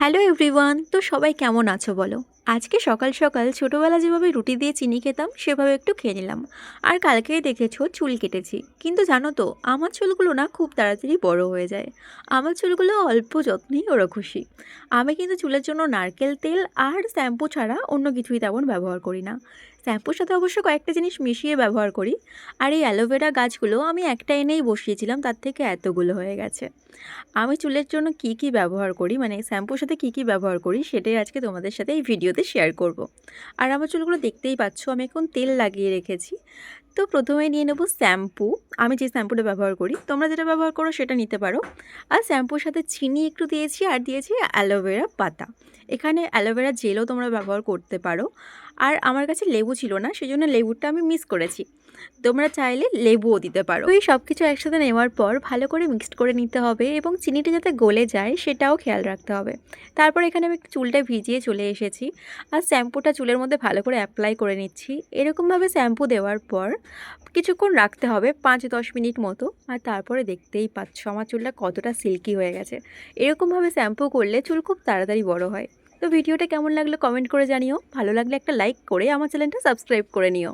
Hello everyone, তো সবাই কেমন আছো বলো। আজকে সকাল সকাল ছোটোবেলা যেভাবে রুটি দিয়ে চিনি খেতাম সেভাবে একটু খেয়ে নিলাম। আর কালকেই দেখেছো চুল কেটেছি, কিন্তু জানো তো আমার চুলগুলো না খুব তাড়াতাড়ি বড় হয়ে যায়। আমার চুলগুলো অল্প যত্নেই ওরা খুশি। আমি কিন্তু চুলের জন্য নারকেল তেল আর শ্যাম্পু ছাড়া অন্য কিছুই তেমন ব্যবহার করি না। শ্যাম্পুর সাথে অবশ্য কয়েকটা জিনিস মিশিয়ে ব্যবহার করি। আর এই অ্যালোভেরা গাছগুলো আমি একটা এনেই বসিয়েছিলাম, তার থেকে এতগুলো হয়ে গেছে। আমি চুলের জন্য কি ব্যবহার করি, মানে শ্যাম্পুর সাথে কি ব্যবহার করি, সেটাই আজকে তোমাদের সাথে এই ভিডিওতে শেয়ার করব। আর আমার চুলগুলো দেখতেই পাচ্ছ, আমি এখন তেল লাগিয়ে রেখেছি। তো প্রথমে নিয়ে নেব শ্যাম্পু। আমি যে শ্যাম্পুটা ব্যবহার করি, তোমরা যেটা ব্যবহার করো সেটা নিতে পারো। আর শ্যাম্পুর সাথে চিনি একটু দিয়েছি, আর দিয়েছি অ্যালোভেরা পাতা। এখানে অ্যালোভেরা জেলও তোমরা ব্যবহার করতে পারো। আর আমার কাছে লেবু ছিল না, সেই জন্য লেবুটা আমি মিক্স করেছি। তোমরা চাইলে লেবুও দিতে পারো। তো এই সব কিছু একসাথে নেওয়ার পর ভালো করে মিক্সড করে নিতে হবে, এবং চিনিটা যাতে গলে যায় সেটাও খেয়াল রাখতে হবে। তারপর এখানে আমি একটু চুলটা ভিজিয়ে চলে এসেছি, আর শ্যাম্পুটা চুলের মধ্যে ভালো করে অ্যাপ্লাই করে নিচ্ছি। এরকমভাবে শ্যাম্পু দেওয়ার পর কিছুক্ষণ রাখতে হবে, 5-10 মিনিট মতো। আর তারপরে দেখতেই পাচ্ছ আমার চুলটা কতটা সিল্কি হয়ে গেছে। এরকমভাবে শ্যাম্পু করলে চুল খুব তাড়াতাড়ি বড় হয়। তো ভিডিওটা কেমন লাগলো কমেন্ট করে জানিও। ভালো লাগলে একটা লাইক করে আমার চ্যানেলটা সাবস্ক্রাইব করে নিও।